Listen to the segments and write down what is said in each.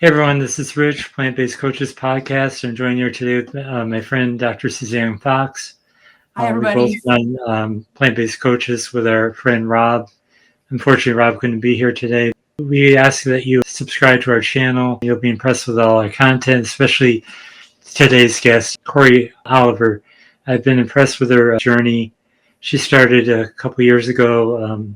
Hey everyone, this is Rich, Plant-Based Coaches Podcast. I'm joined here today with my friend Dr. Suzanne Fox. Hi, We everybody. both run Plant-Based Coaches with our friend Rob. Unfortunately, Rob couldn't be here today. We ask that you subscribe to our channel. You'll be impressed with all our content, especially today's guest, Cori Oliver. I've been impressed with her journey. She started a couple years ago.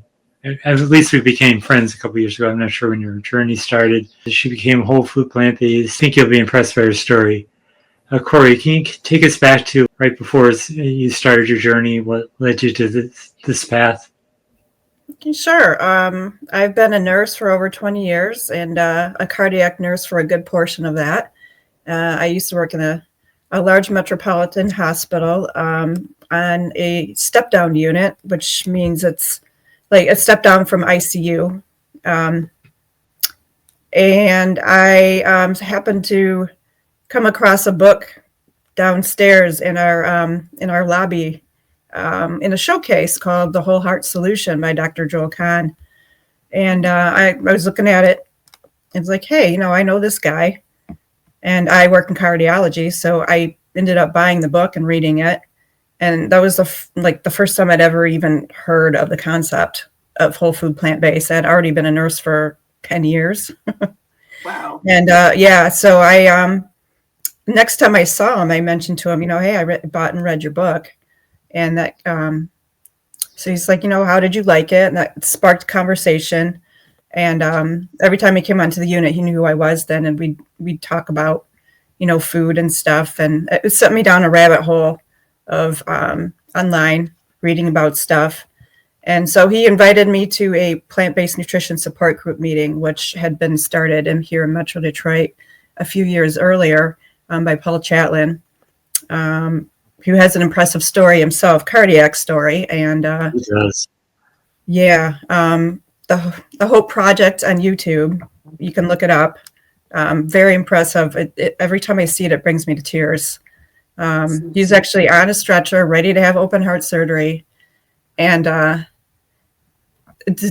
At least we became friends a couple years ago. I'm not sure when your journey started. She became whole food plant-based. I think you'll be impressed by her story. Cori, can you take us back to right before you started your journey? What led you to this path? Sure. I've been a nurse for over 20 years and a cardiac nurse for a good portion of that. I used to work in a large metropolitan hospital on a step-down unit, which means it's like a step down from ICU. And I happened to come across a book downstairs in our lobby in a showcase called The Whole Heart Solution by Dr. Joel Kahn. And I was looking at it. It's like, hey, I know this guy and I work in cardiology. So I ended up buying the book and reading it. And that was the first time I'd ever even heard of the concept of whole food plant-based. I'd already been a nurse for 10 years. Wow. And so I next time I saw him, I mentioned to him, hey, I bought and read your book. And that so he's like, how did you like it? And that sparked conversation. And every time he came onto the unit, he knew who I was then, and we'd talk about food and stuff. And it sent me down a rabbit hole of online reading about stuff. And so he invited me to a plant-based nutrition support group meeting, which had been started here in Metro Detroit a few years earlier by Paul Chatlin, who has an impressive story himself, cardiac story. And He does. yeah, the Hope Project on YouTube, you can look it up. Very impressive. Every time I see it, it brings me to tears. He's actually on a stretcher, ready to have open heart surgery. And the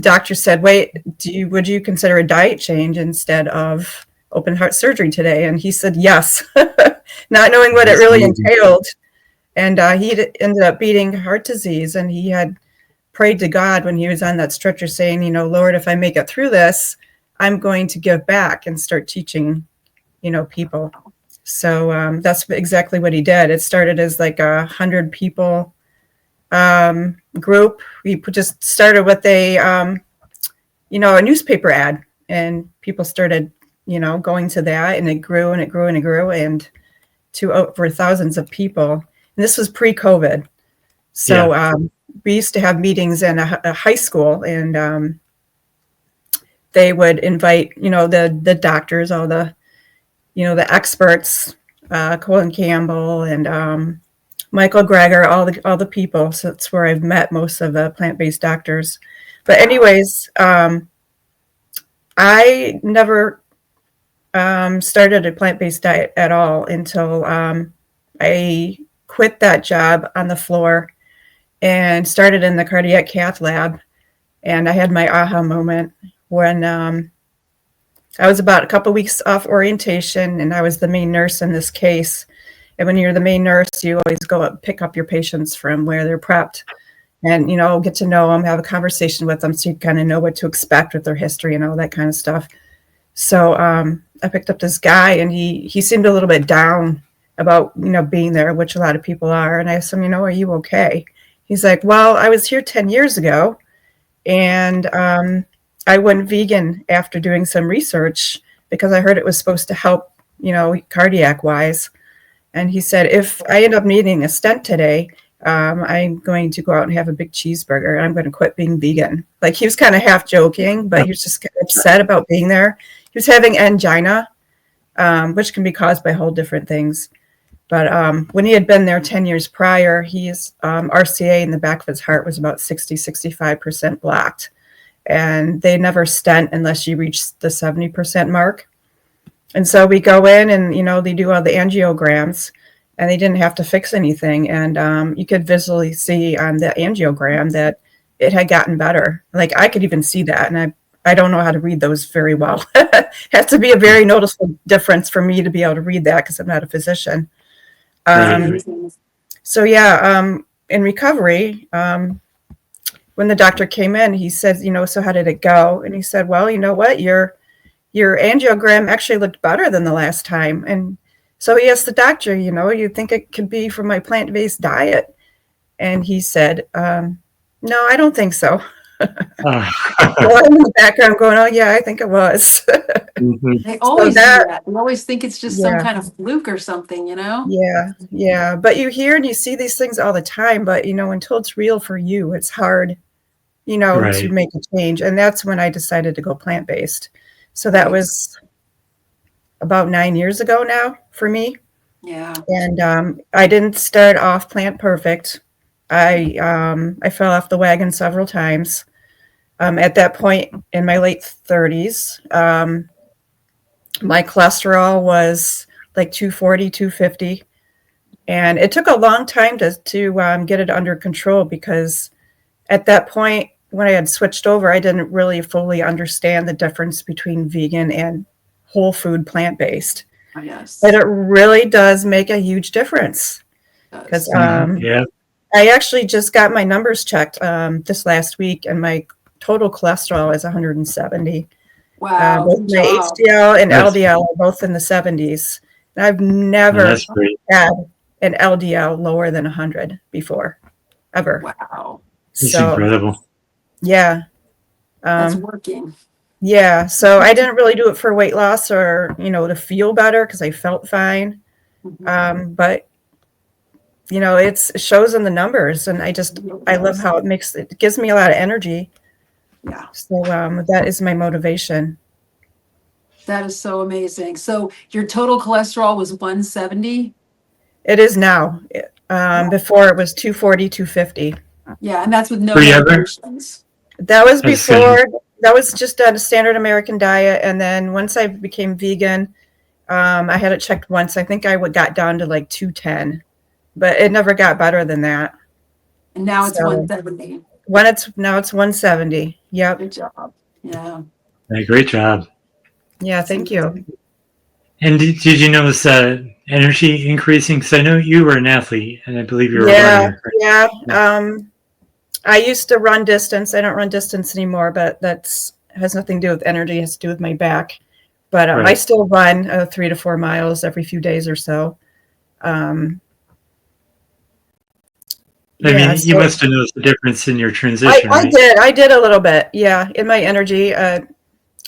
doctor said, wait, would you consider a diet change instead of open heart surgery today? And he said, yes, not knowing what it really entailed. And he ended up beating heart disease. And he had prayed to God when he was on that stretcher saying, Lord, if I make it through this, I'm going to give back and start teaching, people. So that's exactly what he did. It started as like 100 people group. We just started with a newspaper ad, and people started, going to that, and it grew and it grew and it grew, and to over thousands of people. And this was pre-COVID. So we used to have meetings in a high school, and they would invite, the doctors, all the, the experts, Colin Campbell and Michael Greger, all the people. So that's where I've met most of the plant-based doctors. But anyways, I never started a plant-based diet at all until I quit that job on the floor and started in the cardiac cath lab. And I had my aha moment when I was about a couple of weeks off orientation, and I was the main nurse in this case. And when you're the main nurse, you always go up, pick up your patients from where they're prepped and, get to know them, have a conversation with them so you kind of know what to expect with their history and all that kind of stuff. So I picked up this guy, and he seemed a little bit down about, being there, which a lot of people are. And I asked him, are you okay? He's like, well, I was here 10 years ago, and I went vegan after doing some research because I heard it was supposed to help, cardiac wise. And he said, if I end up needing a stent today, I'm going to go out and have a big cheeseburger, and I'm going to quit being vegan. Like, he was kind of half joking, but he was just kind of upset about being there. He was having angina, which can be caused by whole different things. But when he had been there 10 years prior, his RCA in the back of his heart was about 65% blocked. And they never stent unless you reach the 70% mark. And so we go in and, they do all the angiograms, and they didn't have to fix anything. And you could visually see on the angiogram that it had gotten better. Like, I could even see that. And I don't know how to read those very well. Has to be a very noticeable difference for me to be able to read that because I'm not a physician. Right. So in recovery, when the doctor came in, he said, so how did it go? And he said, well, you know what, your angiogram actually looked better than the last time. And so he asked the doctor, you think it could be from my plant-based diet? And he said, no, I don't think so. Well, I'm in the background going, oh yeah, I think it was. They always do that. They always think it's just some kind of fluke or something, Yeah. But you hear and you see these things all the time, but until it's real for you, it's hard, to make a change. And that's when I decided to go plant-based. So that was about 9 years ago now for me. Yeah. And I didn't start off plant perfect. I fell off the wagon several times. At that point in my late 30s, my cholesterol was like 240, 250. And it took a long time to get it under control because at that point, when I had switched over, I didn't really fully understand the difference between vegan and whole food plant-based. Oh, yes. But it really does make a huge difference. Because I actually just got my numbers checked this last week, and my total cholesterol is 170. Wow. Both my HDL and LDL are both in the 70s. And I've never had an LDL lower than 100 before, ever. Wow. It's incredible. Yeah. That's working. Yeah. So I didn't really do it for weight loss or, to feel better because I felt fine. Mm-hmm. But, it shows in the numbers. And I love how it gives me a lot of energy. Yeah. So that is my motivation. That is so amazing. So your total cholesterol was 170? It is now. Before it was 240, 250. Yeah, and that's with no medications. That was before. That was just on a standard American diet. And then once I became vegan, I had it checked once. I think I got down to like 210, but it never got better than that. And now it's 170. Now it's 170. Yep. Good job. Yeah. Great job. Yeah, thank you. And did you notice energy increasing? Because I know you were an athlete, and I believe you were a runner. Yeah. I used to run distance. I don't run distance anymore, but has nothing to do with energy. It has to do with my back. But I still run 3 to 4 miles every few days or so. You must have noticed the difference in your transition. I did a little bit. Yeah, in my energy, I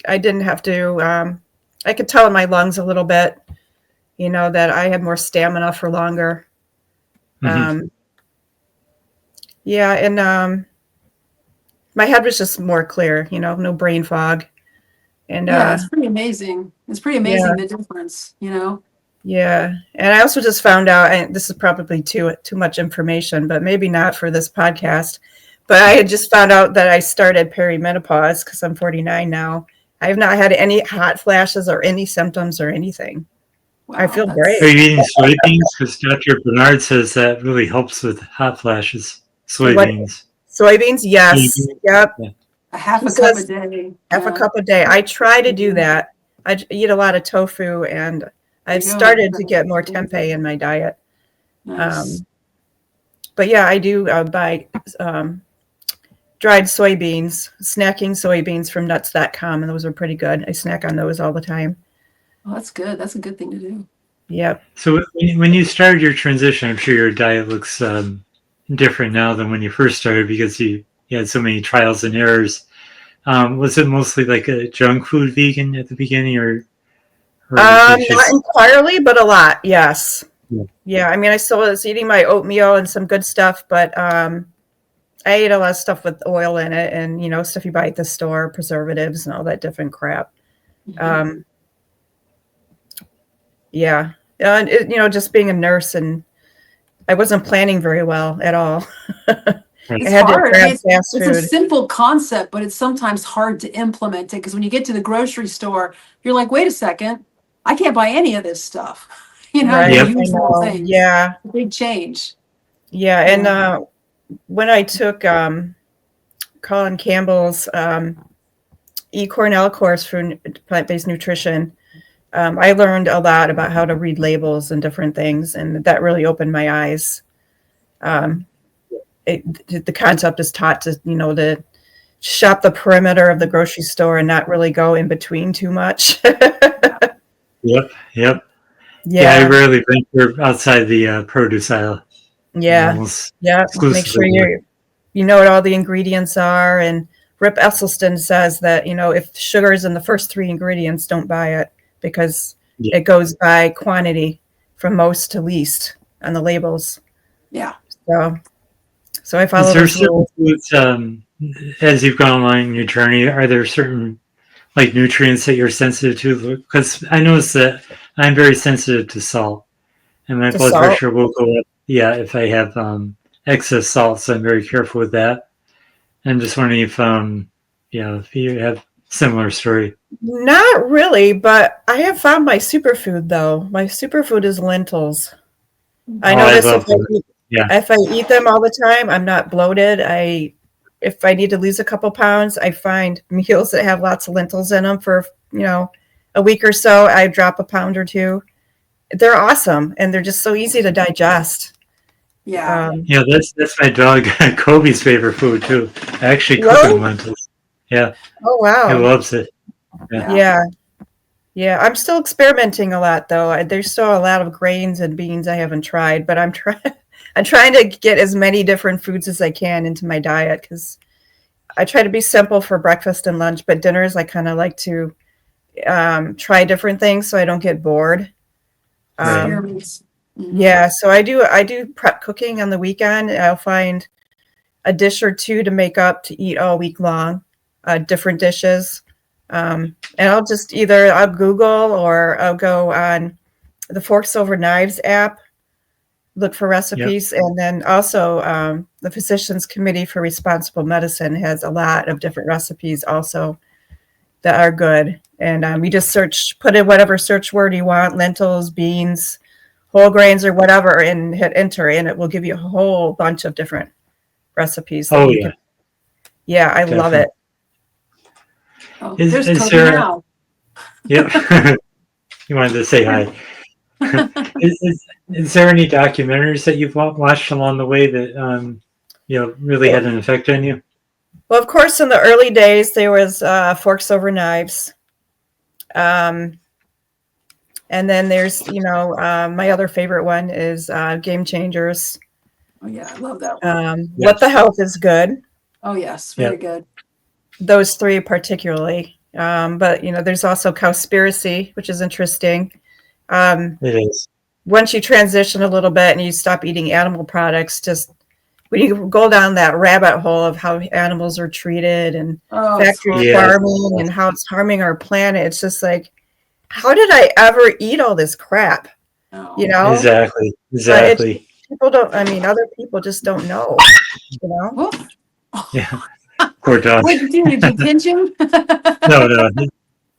didn't have to. I could tell in my lungs a little bit, that I had more stamina for longer. Mm-hmm. And my head was just more clear, no brain fog. And it's pretty amazing. It's pretty amazing the difference, Yeah, and I also just found out, and this is probably too much information, but maybe not for this podcast. But I had just found out that I started perimenopause because I'm 49 now. I have not had any hot flashes or any symptoms or anything. Wow, I feel great. Are you eating soybeans? Because Dr. Bernard says that really helps with hot flashes. Soybeans. Soybeans, yes. Yep. Yeah. A half a cup a day. Half a cup a day. I try to do that. I eat a lot of tofu, and I've started to get more tempeh in my diet. Nice. But yeah, I do buy dried soybeans, snacking soybeans from nuts.com, and those are pretty good. I snack on those all the time. Well, that's good. That's a good thing to do. Yep. So when you started your transition, I'm sure your diet looks different now than when you first started because you had so many trials and errors. Was it mostly like a junk food vegan at the beginning, or not entirely, but a lot? Yes. Yeah. I mean, I still was eating my oatmeal and some good stuff, but I ate a lot of stuff with oil in it, and stuff you buy at the store, preservatives and all that different crap. Mm-hmm. Yeah. And just being a nurse, and I wasn't planning very well at all. It's hard. It's a simple concept, but it's sometimes hard to implement it because when you get to the grocery store, you're like, wait a second, I can't buy any of this stuff. Right. Usual things. Yeah. It's a big change. Yeah. And when I took Colin Campbell's eCornell course for plant-based nutrition, I learned a lot about how to read labels and different things, and that really opened my eyes. The concept is taught to, to shop the perimeter of the grocery store and not really go in between too much. Yep. I Yeah. rarely venture outside the produce aisle. Yeah. Almost Yeah. Make sure exclusively. you know what all the ingredients are. And Rip Esselstyn says that, if sugar is in the first 3 ingredients, don't buy it, because it goes by quantity from most to least on the labels. Yeah. So I follow those rules. Foods, as you've gone along your journey, are there certain like nutrients that you're sensitive to? Because I notice that I'm very sensitive to salt, and my blood pressure will go up. Yeah, if I have excess salt, so I'm very careful with that. I'm just wondering if you have similar story. Not really, but I have found my superfood though. My superfood is lentils. I notice if I eat them all the time, I'm not bloated. If I need to lose a couple pounds, I find meals that have lots of lentils in them for, a week or so. I drop a pound or 2. They're awesome, and they're just so easy to digest. Yeah. That's my dog Kobe's favorite food too. I actually cook him lentils. Yeah. Oh wow. He loves it. Yeah. I'm still experimenting a lot though. There's still a lot of grains and beans I haven't tried, but I'm trying to get as many different foods as I can into my diet, because I try to be simple for breakfast and lunch, but dinners I kind of like to try different things so I don't get bored. Yeah, so I do prep cooking on the weekend. I'll find a dish or 2 to make up to eat all week long, different dishes. And I'll just I'll Google or I'll go on the Forks Over Knives app, look for recipes. Yep. And then also the Physicians Committee for Responsible Medicine has a lot of different recipes also that are good. And you just put in whatever search word you want, lentils, beans, whole grains, or whatever, and hit enter, and it will give you a whole bunch of different recipes. I Definitely. Love it. Oh, there's Cody now. Yep. You wanted to say hi. Is there any documentaries that you've watched along the way that really had an effect on you? Well, of course, in the early days there was Forks Over Knives, and then there's my other favorite one is Game Changers. Oh yeah, I love that one. What the Health is good. Oh yes, very good. Those 3 particularly, but there's also Cowspiracy, which is interesting. It is. Once you transition a little bit and you stop eating animal products, just when you go down that rabbit hole of how animals are treated and factory farming and how it's harming our planet, it's just like, how did I ever eat all this crap? Exactly. Other people just don't know. Yeah. Poor dog. What did you do? Did you pinch him? No.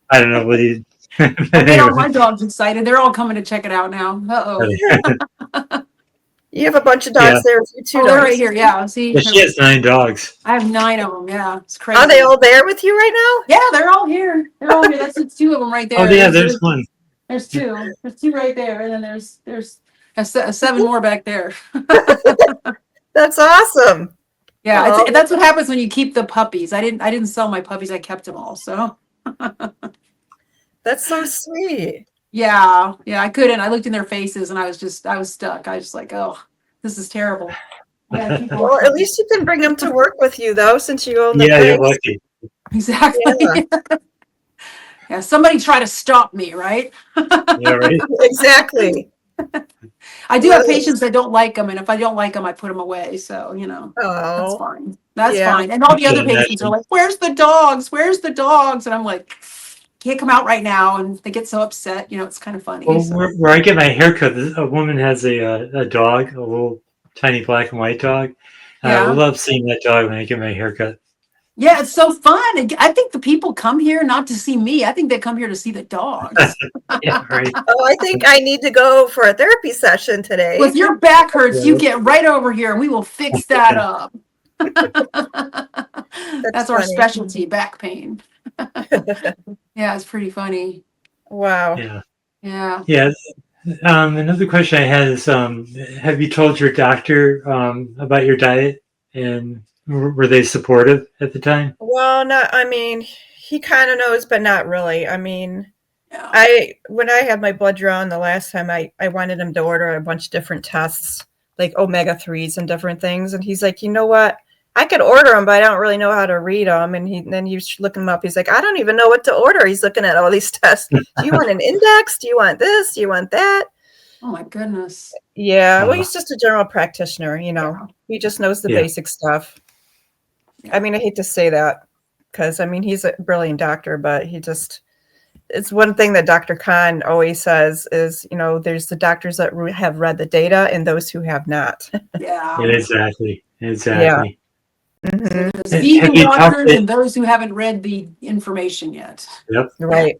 I don't know what he. Get all my dogs excited. They're all coming to check it out now. You have a bunch of dogs there with you too. They're right here. Yeah. See, she has 9 dogs. I have 9 of them. Yeah, it's crazy. Are they all there with you right now? Yeah, they're all here. That's 2 of them right there. Oh yeah, there's one. There's 2. There's 2 right there, and then there's 7 more back there. That's awesome. Yeah, that's what happens when you keep the puppies. I didn't sell my puppies. I kept them all. So. That's so sweet. Yeah, I couldn't. I looked in their faces and I was stuck. I was just like, oh, this is terrible. Yeah, well, at least you can bring them to work with you though, since you own the place. You're lucky. Exactly. Yeah, somebody try to stop me, right? Yeah, right. Exactly. I do have patients that don't like them, and if I don't like them, I put them away. So that's fine. That's fine. And all the other patients are like, "Where's the dogs? Where's the dogs?" And I'm like, "Can't come out right now," and they get so upset. It's kind of funny. Well, where I get my haircut, a woman has a dog, a little tiny black and white dog. I love seeing that dog when I get my haircut. Yeah, it's so fun. I think the people come here not to see me. I think they come here to see the dogs. Yeah, right. Oh, I think I need to go for a therapy session today. Well, if your back hurts, you get right over here and we will fix that up. That's our specialty, back pain. Yeah, it's pretty funny. Wow. Yeah. Yeah. Yeah. Another question I had is, have you told your doctor about your diet, and were they supportive at the time? Well, not, I mean, he kind of knows, but not really. I mean, Yeah. when I had my blood drawn the last time, I wanted him to order a bunch of different tests, like omega-3s and different things. And he's like, you know what? I could order them, but I don't really know how to read them. And then you look them up. He's like, I don't even know what to order. He's looking at all these tests. Do you want an index? Do you want this? Do you want that? Oh my goodness. Yeah. Well, he's just a general practitioner, Yeah. He just knows the Yeah. basic stuff. Yeah. I mean, I hate to say that because, I mean, he's a brilliant doctor, but it's one thing that Dr. Khan always says is, there's the doctors that have read the data and those who have not. Yeah. Exactly. Yeah. Exactly. Mhm. So there's Have vegan you talked doctors to- and those who haven't read the information yet. Yep. Right.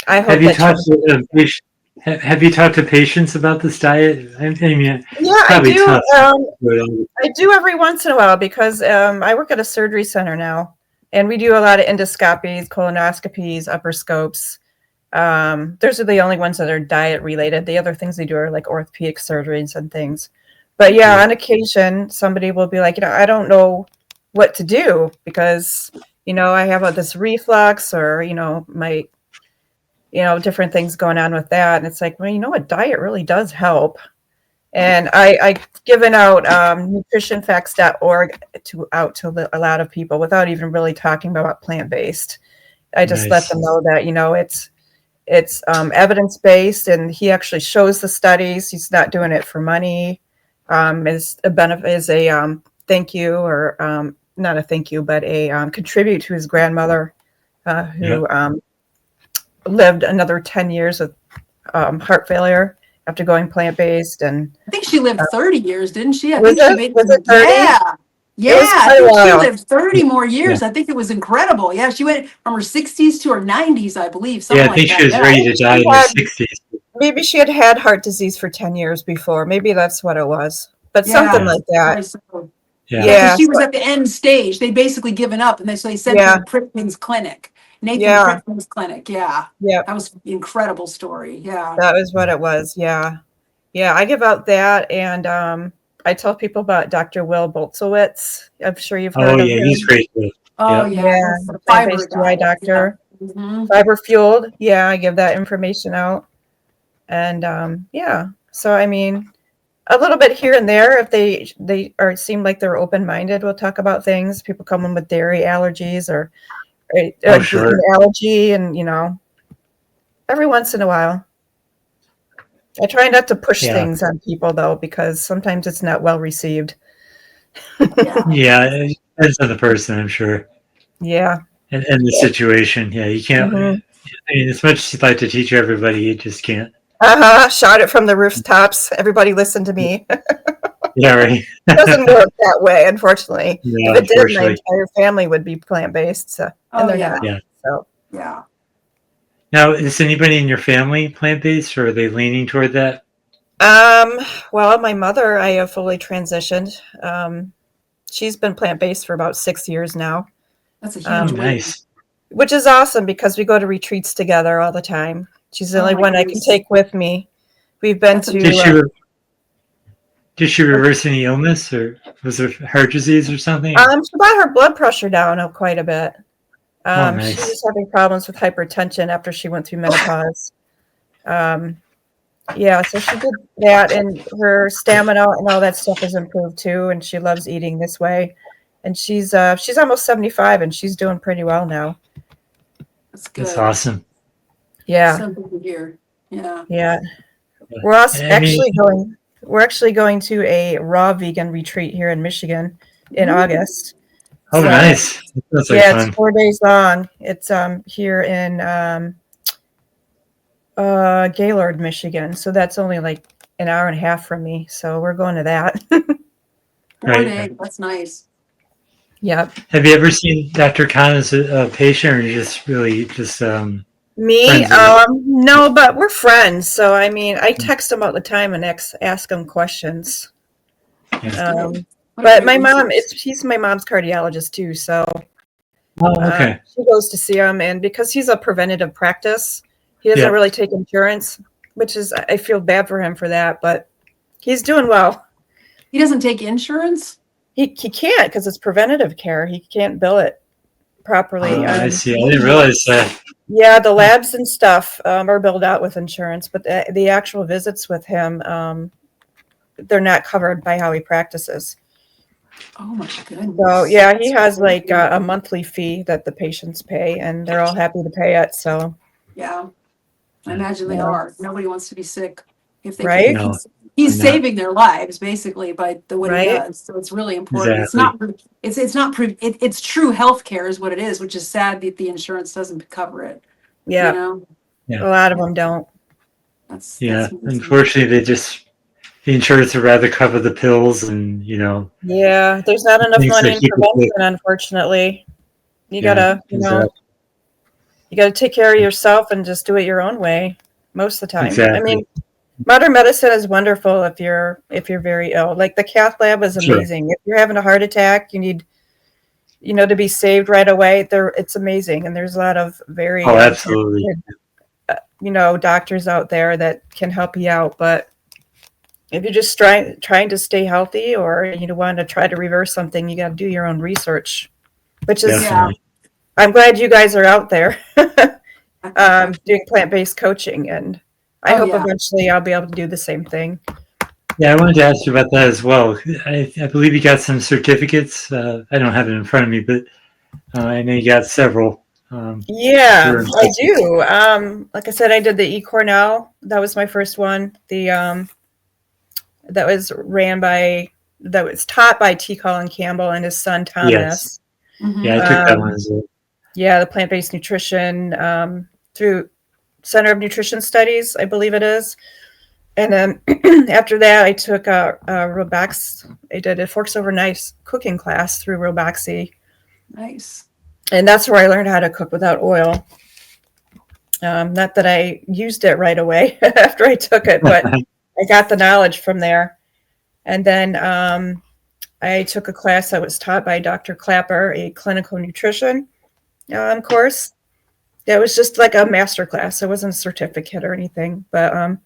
I hope Have you that talked to have you talked to patients about this diet? I mean, yeah, it's probably tough. I do every once in a while because I work at a surgery center now, and we do a lot of endoscopies, colonoscopies, upper scopes. Those are the only ones that are diet related. The other things they do are like orthopedic surgeries and things. But yeah, on occasion, somebody will be like, I don't know what to do because, I have this reflux or, my, different things going on with that. And it's like, well, what diet really does help. And I've given out nutritionfacts.org out to a lot of people without even really talking about plant-based. I just let them know that, it's evidence-based, and he actually shows the studies. He's not doing it for money. Is a benefit, is a thank you, or not a thank you, but a contribute to his grandmother who lived another 10 years with heart failure after going plant-based. And I think she lived 30 years, didn't she? Was it 30? Yeah, I think she lived 30 more years. Yeah. I think it was incredible. Yeah, she went from her 60s to her 90s, I believe. Something I think like she was ready to die in her 60s. Maybe she had heart disease for 10 years before. Maybe that's what it was. But something like that. So. Yeah. She was at the end stage. They'd basically given up, and they sent her to Prickman's clinic. Nathan Prickman's clinic. Yeah. That was an incredible story. Yeah. That was what it was. Yeah. Yeah. I give out that, and I tell people about Dr. Will Boltzowitz. I'm sure you've heard of him. He's great. Oh, yeah. Plant-based GI doctor. Mm-hmm. Fiber fueled. Yeah, I give that information out. And so I mean, a little bit here and there, if they seem like they're open-minded, we'll talk about things. People come in with dairy allergies or gluten allergy, and every once in a while. I try not to push things on people though, because sometimes it's not well received. It depends on the person, I'm sure. Yeah. And the situation. Yeah, you can't. I mean, as much as you'd like to teach everybody, you just can't. Shout it from the rooftops. Everybody listen to me. Yeah, right. It doesn't work that way, unfortunately. No, if it did, my entire family would be plant-based. So, and they're not. Yeah. So. Yeah. Now, is anybody in your family plant-based, or are they leaning toward that? Well, my mother, I have fully transitioned. She's been plant-based for about 6 years now. That's a huge nice. Which is awesome because we go to retreats together all the time. She's the only one I can take with me. We've been to. Did she reverse any illness, or was it heart disease or something? She brought her blood pressure down quite a bit. Nice. She was having problems with hypertension after she went through menopause. So she did that, and her stamina and all that stuff has improved too. And she loves eating this way. And she's almost 75, and she's doing pretty well now. That's good. That's awesome. Yeah. Something to hear. Yeah. Yeah. We're actually going to a raw vegan retreat here in Michigan in August. Oh, nice. That's fun. It's 4 days long. It's here in Gaylord, Michigan. So that's only like an hour and a half from me. So we're going to that. 4 days. That's nice. Yep. Have you ever seen Dr. Khan as a patient, or just really just me? No, but we're friends. So I mean, I text him all the time and ask him questions. But my mom, he's my mom's cardiologist too. So Oh, okay. She goes to see him, and because he's a preventative practice, he doesn't really take insurance, which is, I feel bad for him for that, but he's doing well. He doesn't take insurance? He can't, because it's preventative care. He can't bill it properly. I see. I didn't realize that. Yeah, the labs and stuff are billed out with insurance, but the actual visits with him, they're not covered by how he practices. Oh my goodness. So yeah, he has like a monthly fee that the patients pay, and they're all happy to pay it. So yeah, I imagine they are. Nobody wants to be sick if they right. can. He's saving their lives basically by what he does. So it's really important. Exactly. It's true health care is what it is, which is sad that the insurance doesn't cover it. Yeah. You know? Yeah. A lot of them don't. That's unfortunately, the insurance would rather cover the pills, and yeah, there's not enough money in prevention, unfortunately. You gotta you gotta take care of yourself and just do it your own way most of the time. Exactly. I mean, modern medicine is wonderful if you're very ill. Like the cath lab is amazing. If you're having a heart attack, you need to be saved right away. It's amazing, and there's a lot of very absolutely doctors out there that can help you out. But if you're just trying to stay healthy, or you want to try to reverse something, you got to do your own research. Which is, I'm glad you guys are out there doing plant-based coaching, and I hope eventually I'll be able to do the same thing. Yeah, I wanted to ask you about that as well. I believe you got some certificates. I don't have it in front of me, but I know you got several. Yeah, I do. Like I said, I did the eCornell. That was my first one. That was taught by T. Colin Campbell and his son Thomas. Yes. Mm-hmm. Yeah, I took that one as well. Yeah, the plant-based nutrition through Center of Nutrition Studies, I believe it is. And then after that, I took Robax. I did a forks over knives cooking class through Robaxy. Nice. And that's where I learned how to cook without oil. Not that I used it right away after I took it, but I got the knowledge from there. And then I took a class that was taught by Dr. Klaper, a clinical nutrition course. That was just like a master class. It wasn't a certificate or anything, but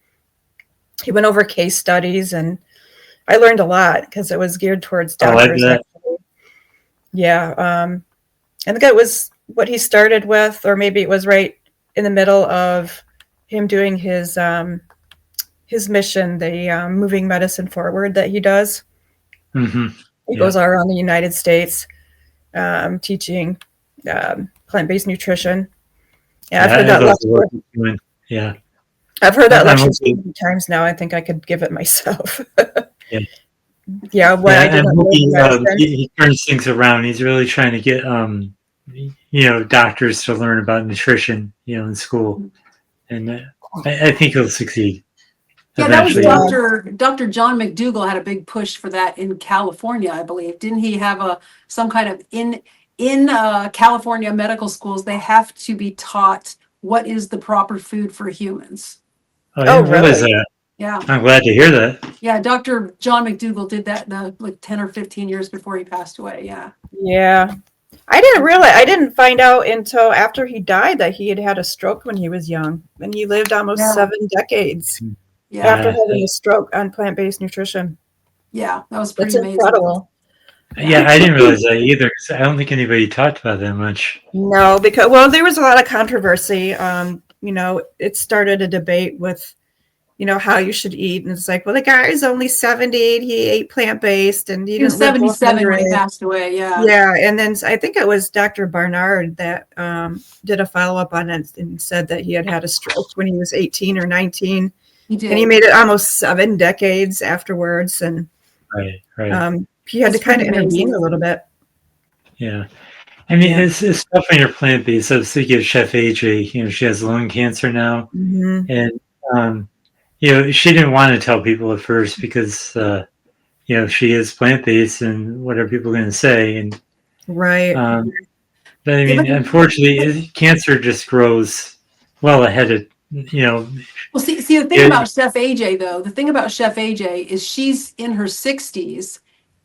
he went over case studies, and I learned a lot because it was geared towards doctors. I like that. Yeah. I think it was what he started with, or maybe it was right in the middle of him doing his mission, the moving medicine forward that he does. Mm-hmm. He goes all around the United States teaching plant-based nutrition. Yeah, I've heard that lecture. Yeah. I've heard that lecture so many times now. I think I could give it myself. He turns things around. He's really trying to get doctors to learn about nutrition, in school, and I think he'll succeed. Yeah, eventually. That was Dr. John McDougall had a big push for that in California, I believe. Didn't he have some kind of in California medical schools, they have to be taught what is the proper food for humans. Oh, I didn't realize that. Yeah. I'm glad to hear that. Yeah, Dr. John McDougall did that like 10 or 15 years before he passed away. Yeah. Yeah. I didn't find out until after he died that he had had a stroke when he was young. And he lived almost 7 decades after having a stroke on plant-based nutrition. Yeah, that was pretty amazing. Incredible. Yeah, I didn't realize that either. I don't think anybody talked about that much. No, because there was a lot of controversy. It started a debate with, how you should eat, and it's like, well, the guy is only 70, he ate plant-based, and he was 77 when he passed away. Yeah. Yeah, and then I think it was Dr. Barnard that did a follow-up on it and said that he had a stroke when he was 18 or 19. He did, and he made it almost 7 decades afterwards, and right. He had to kind of intervene a little bit. Yeah. I mean, it's tough when you're plant-based. I was thinking of Chef AJ, she has lung cancer now. Mm-hmm. And, she didn't want to tell people at first because, she is plant-based and what are people going to say? And right. But I mean, unfortunately, cancer just grows well ahead of, Well, see, the thing about Chef AJ, though, is she's in her 60s.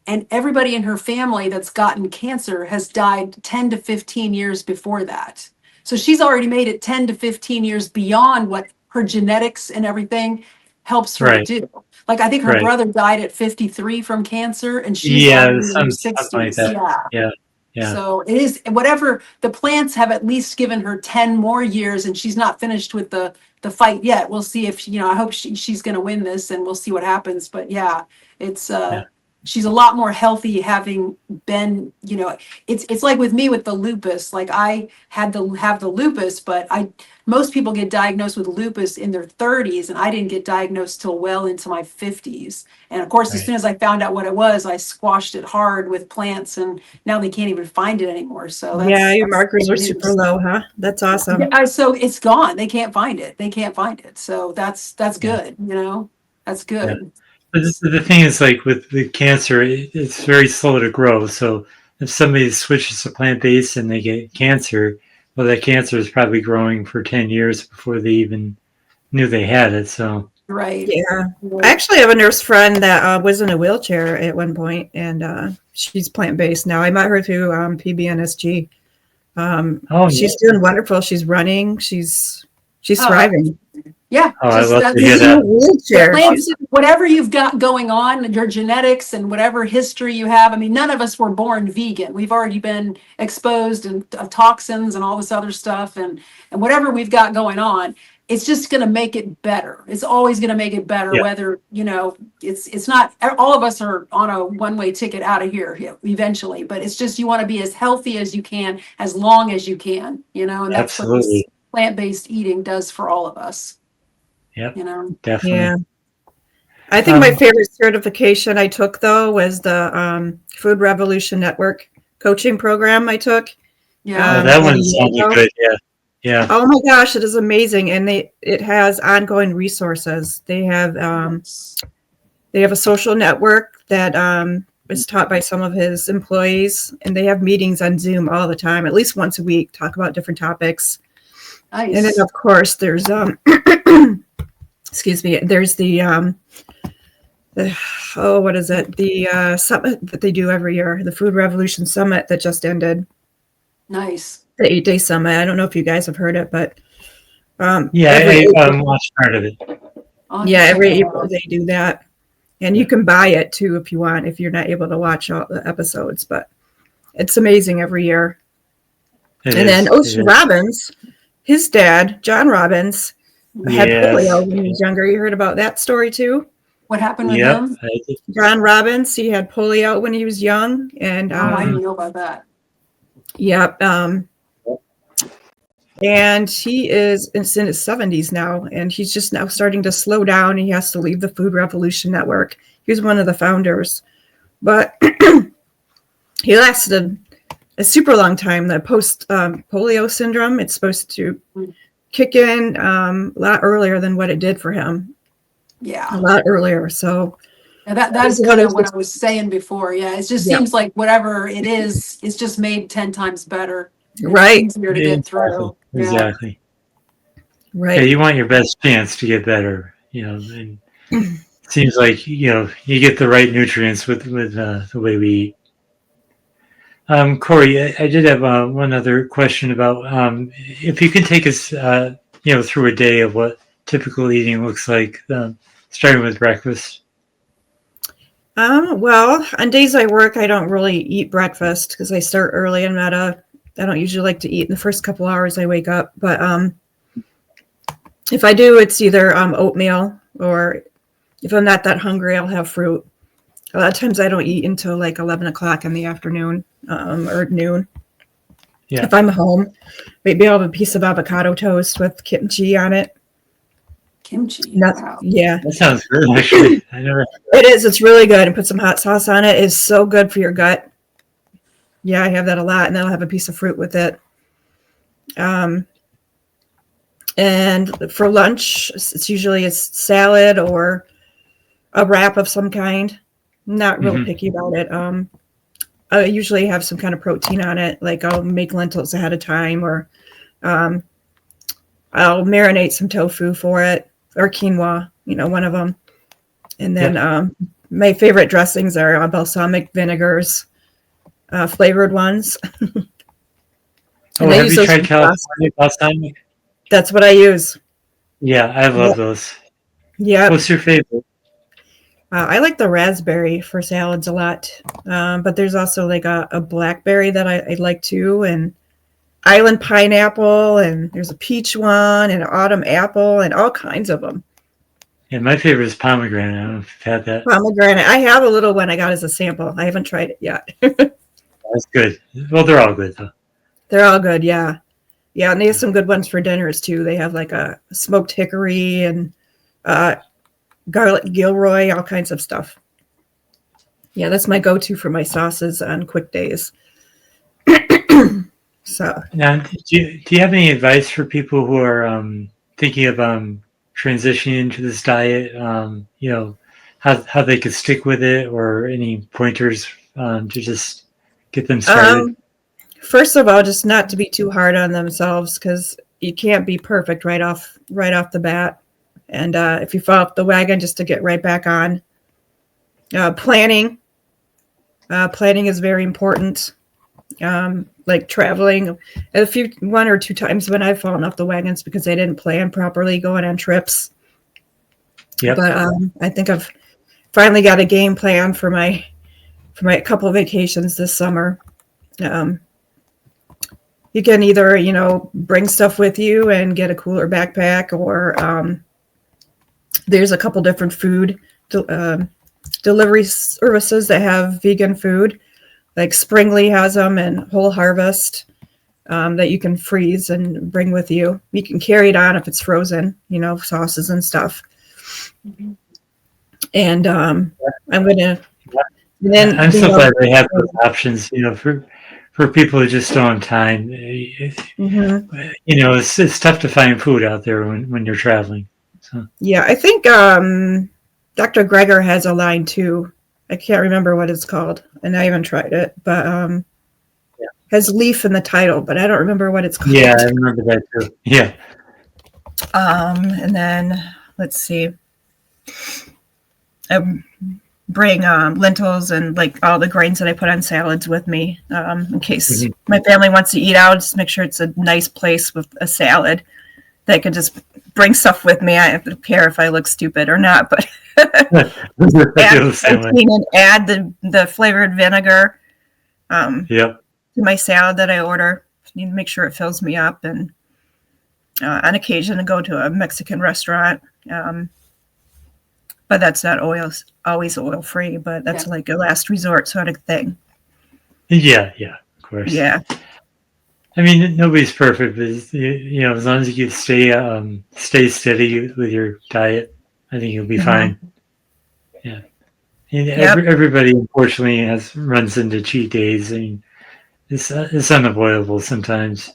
And everybody in her family that's gotten cancer has died 10 to 15 years before that. So she's already made it 10 to 15 years beyond what her genetics and everything helps her to do. Like, I think her brother died at 53 from cancer, and she's already in her something like 60s. that. Yeah. So it is whatever. The plants have at least given her 10 more years, and she's not finished with the fight yet. We'll see if I hope she's going to win this, and we'll see what happens. But yeah, it's she's a lot more healthy having been, it's like with me with the lupus. Like, I had to have the lupus, but most people get diagnosed with lupus in their 30s, and I didn't get diagnosed till well into my 50s. And of course, as soon as I found out what it was, I squashed it hard with plants, and now they can't even find it anymore. So your markers were super low, huh? That's awesome. Yeah, so it's gone. They can't find it. So that's good. That's good. Yeah. But the thing is, like with the cancer, it's very slow to grow. So if somebody switches to plant-based and they get cancer, well, that cancer is probably growing for 10 years before they even knew they had it. So right. Yeah. I actually have a nurse friend that was in a wheelchair at one point, and she's plant-based now. I met her through PBNSG. She's doing wonderful. She's running. She's thriving. Yeah. I love to hear that. Wheelchair. Whatever you've got going on, your genetics and whatever history you have. I mean, none of us were born vegan. We've already been exposed to toxins and all this other stuff, and whatever we've got going on, it's just going to make it better. It's always going to make it better. Yeah. Whether it's not. All of us are on a one-way ticket out of here eventually, but it's just you want to be as healthy as you can, as long as you can. And that's what this plant-based eating does for all of us. Yep. Definitely. Yeah. I think my favorite certification I took, though, was the Food Revolution Network coaching program I took. Yeah. That one sounded good. Yeah. Oh my gosh, it is amazing, and it has ongoing resources. They have a social network that is taught by some of his employees, and they have meetings on Zoom all the time, at least once a week, talk about different topics. Nice. And then, of course, there's excuse me, there's the what is it? The summit that they do every year, the Food Revolution Summit that just ended. Nice. The 8-day summit. I don't know if you guys have heard it, but I watched part of it. Every April they do that, and you can buy it too if you want, if you're not able to watch all the episodes. But it's amazing every year. Then Ocean Robbins, his dad, John Robbins, had polio when he was younger. You heard about that story too? What happened with him? John Robbins, he had polio when he was young, and I didn't know about that. Yep. And he is in his 70s now, and he's just now starting to slow down. He has to leave the Food Revolution Network. He was one of the founders, but he lasted a super long time. The post-polio syndrome, it's supposed to kick in a lot earlier than what it did for him. Yeah. A lot earlier. So that's kind of what I was saying before. Yeah. It just seems like whatever it is, it's just made 10 times better. Right. It's easier to get through. Exactly. Right. Yeah, you want your best chance to get better, and it seems like, you get the right nutrients with the way we eat. Cori, I did have one other question about if you can take us, through a day of what typical eating looks like, starting with breakfast. Well, on days I work, I don't really eat breakfast because I start early. I don't usually like to eat in the first couple hours I wake up. But if I do, it's either oatmeal, or if I'm not that hungry, I'll have fruit. A lot of times I don't eat until like 11 o'clock in the afternoon or noon. Yeah. If I'm home, maybe I'll have a piece of avocado toast with kimchi on it. Kimchi? Wow. Yeah. That sounds good, actually. It is. It's really good. And put some hot sauce on it. It's so good for your gut. Yeah, I have that a lot. And then I'll have a piece of fruit with it. And for lunch, it's usually a salad or a wrap of some kind. I'm not real picky about it. I usually have some kind of protein on it. Like I'll make lentils ahead of time, or I'll marinate some tofu for it, or quinoa, one of them. And then my favorite dressings are balsamic vinegars, flavored ones. Oh, have you tried California balsamic? That's what I use. Yeah, I love those. Yeah. What's your favorite? I like the raspberry for salads a lot, but there's also like a blackberry that I like too, and island pineapple, and there's a peach one, and an autumn apple, and all kinds of them. Yeah, my favorite is pomegranate. I don't know if you've had that. Pomegranate. I have a little one I got as a sample. I haven't tried it yet. That's good. Well, they're all good though. They're all good, yeah. Yeah, and they have some good ones for dinners too. They have like a smoked hickory and garlic Gilroy, all kinds of stuff. Yeah, that's my go-to for my sauces on quick days. So now, do you have any advice for people who are thinking of transitioning into this diet? You know, how they could stick with it, or any pointers to just get them started? First of all, just not to be too hard on themselves, because you can't be perfect right off the bat. And if you fall off the wagon, just to get right back on. Planning is very important. Like traveling, one or two times when I've fallen off the wagons because I didn't plan properly going on trips. Yeah. But I think I've finally got a game plan for my couple of vacations this summer. You can either, bring stuff with you and get a cooler backpack, or there's a couple different food delivery services that have vegan food. Like Springley has them, and Whole Harvest, that you can freeze and bring with you. You can carry it on if it's frozen, sauces and stuff. Mm-hmm. And I'm gonna. Then I'm so glad they have those options. For people who just don't have time. Mm-hmm. It's tough to find food out there when you're traveling. So. Yeah, I think Dr. Greger has a line too. I can't remember what it's called, and I haven't tried it, but has leaf in the title, but I don't remember what it's called. Yeah, I remember that too. Yeah. And then let's see. I bring lentils and like all the grains that I put on salads with me, in case my family wants to eat out. Just make sure it's a nice place with a salad. That I can just bring stuff with me. I don't care if I look stupid or not, but add the flavored vinegar to my salad that I order. I need to make sure it fills me up, and on occasion I go to a Mexican restaurant, but that's not always oil free, but that's like a last resort sort of thing. Yeah, of course. Yeah. I mean, nobody's perfect, but as long as you stay steady with your diet, I think you'll be fine. Yeah. And everybody, unfortunately, runs into cheat days. I mean, it's unavoidable sometimes.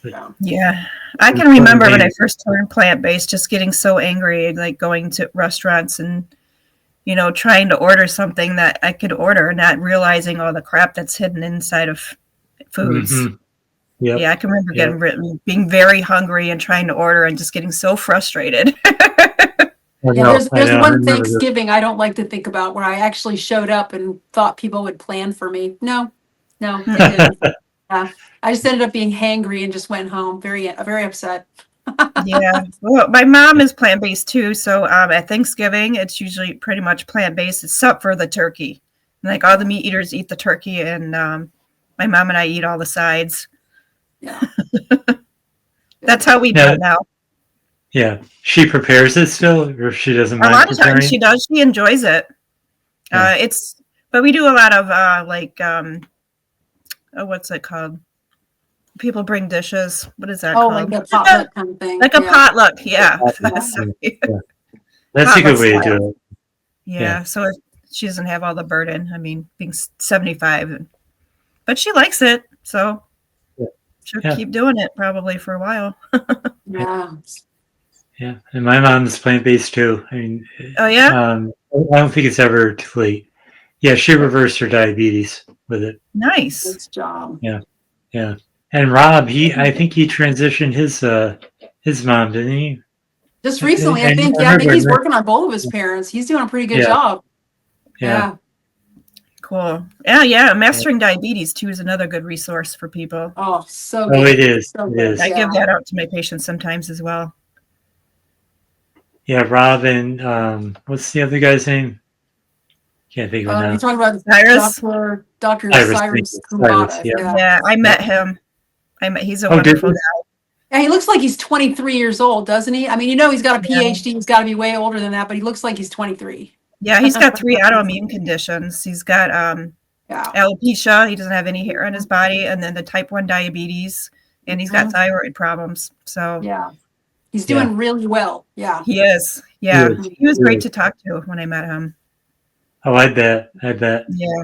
But, yeah. I can remember when I first turned plant-based, just getting so angry, like going to restaurants and, trying to order something that I could order, not realizing all the crap that's hidden inside of foods. Mm-hmm. Yep. Yeah, I can remember being very hungry and trying to order and just getting so frustrated. There's one Thanksgiving I don't like to think about where I actually showed up and thought people would plan for me. No, they didn't. I just ended up being hangry and just went home very upset. Yeah. Well, my mom is plant-based too, so at Thanksgiving it's usually pretty much plant-based except for the turkey. Like all the meat eaters eat the turkey, and my mom and I eat all the sides. Yeah. That's how we do it now. Yeah. She prepares it still, or she doesn't mind preparing? A lot of times she does. She enjoys it. But we do a lot of what's it called? People bring dishes. What is that called? Like a potluck kind of thing. Like a potluck, yeah. That's a good way to do it. Yeah, so she doesn't have all the burden. I mean, being 75. But she likes it, so she'll keep doing it probably for a while. Yeah. Yeah, and my mom's plant-based too. I mean, oh yeah. I don't think it's ever too late. Yeah, she reversed her diabetes with it. Nice. Good job. Yeah. And Rob, I think he transitioned his mom, didn't he? Just recently, I think. Yeah, I think he's working on both of his parents. He's doing a pretty good job. Yeah. Cool. Yeah. Mastering Diabetes too is another good resource for people. Oh, so good. Oh, it is. So It good. is. I give that out to my patients sometimes as well. Yeah, Rob and what's the other guy's name? Can't think of it now. You're talking about Cyrus? Dr. Cyrus, Cyrus Cyrus, Kumada. yeah. Yeah, I met him. He's a Oh, did wonderful you? guy. Yeah, he looks like he's 23 years old, doesn't he? I mean, he's got a PhD. He's got to be way older than that, but he looks like he's 23. Yeah, he's got 3 autoimmune conditions. He's got alopecia. He doesn't have any hair on his body, and then the type 1 diabetes, and he's got thyroid problems. So yeah, he's doing really well. Yeah, he is. Yeah, he was great to talk to when I met him. Oh, I bet. Yeah,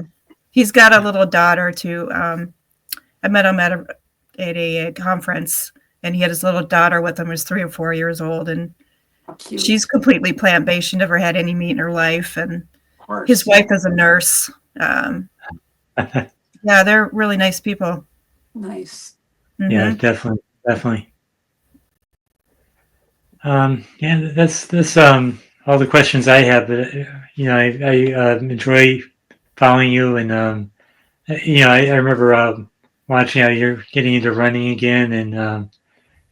he's got a little daughter too. I met him at a conference, and he had his little daughter with him, who's 3 or 4 years old, and she's completely plant-based. She never had any meat in her life, and his wife is a nurse. Yeah, they're really nice people. Nice. Mm-hmm. Yeah, definitely. Yeah, that's all the questions I have. But I enjoy following you, and I remember watching how you're getting into running again, and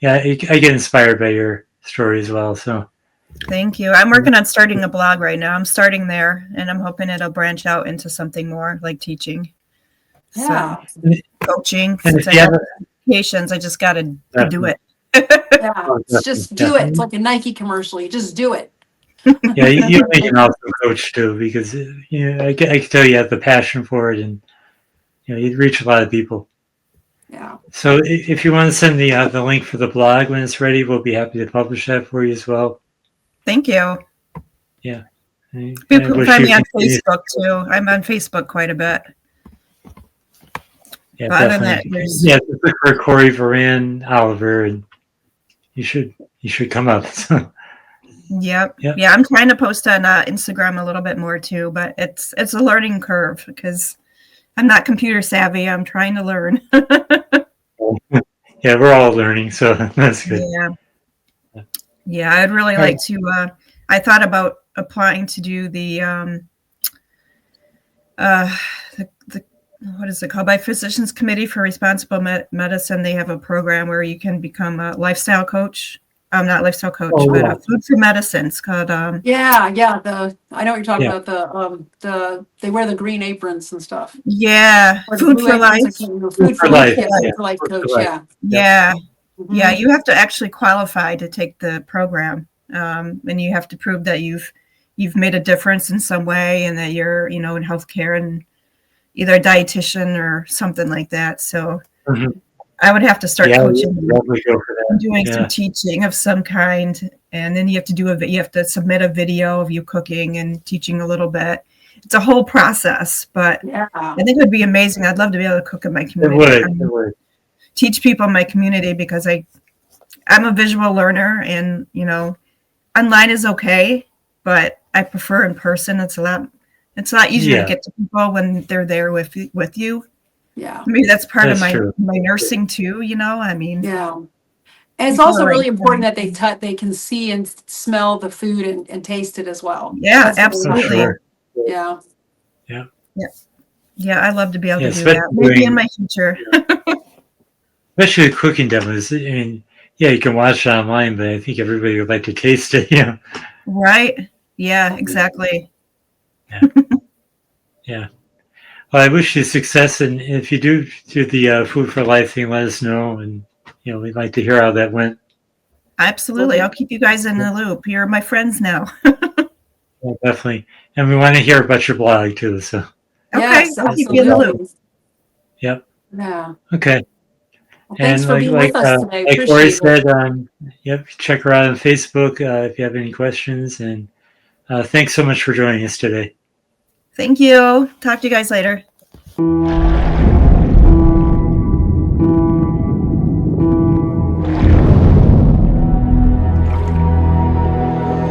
I get inspired by your story as well. So thank you. I'm working on starting a blog right now. I'm starting there, and I'm hoping it'll branch out into something more like teaching. Yeah. So, coaching. And Since I have applications, I just got to do it. Yeah, just do it. It's like a Nike commercial. You just do it. Yeah, you make an awesome coach too, because I can tell you have the passion for it, and you reach a lot of people. Yeah. So if you want to send the link for the blog when it's ready, we'll be happy to publish that for you as well. Thank you. Yeah. People can find me on Facebook too. I'm on Facebook quite a bit. Yeah, definitely. Just look for Cori Oliver, and you should come up. Yep. Yeah, I'm trying to post on Instagram a little bit more too, but it's a learning curve because I'm not computer savvy. I'm trying to learn. Yeah, we're all learning, so that's good. Yeah, I'd really like to. I thought about applying to do the what is it called? By Physicians Committee for Responsible Medicine. They have a program where you can become a lifestyle coach. Not lifestyle coach, but food for medicine. It's called. I know what you're talking about. They wear the green aprons and stuff. Yeah, food for life. Food for life. Yeah, food for life coach. Yeah. Yeah, you have to actually qualify to take the program, and you have to prove that you've made a difference in some way, and that you're in healthcare and either a dietitian or something like that. So I would have to start coaching, doing some teaching of some kind, and then you have to submit a video of you cooking and teaching a little bit. It's a whole process, but I think it would be amazing. I'd love to be able to cook in my community. It would. Teach people in my community because I'm a visual learner, and online is okay, but I prefer in person. It's a lot easier to get to people when they're there with you. Yeah, maybe that's part of my nursing too. I mean, yeah, and it's also really important that they can see and smell the food and taste it as well. Yeah, absolutely. Yeah. I love to be able to do that. Maybe in my future. Especially the cooking demos. I mean, you can watch it online, but I think everybody would like to taste it. Right. Yeah. Exactly. Yeah. Well, I wish you success, and if you do the Food for Life thing, let us know, and we'd like to hear how that went. Absolutely, I'll keep you guys in the loop. You're my friends now. Yeah, definitely, and we want to hear about your blog too. So okay, I'll keep you in the loop. Yep. Yeah. Okay. Well, thanks for being with us today. Like Cori said, check her out on Facebook if you have any questions, and thanks so much for joining us today. Thank you. Talk to you guys later.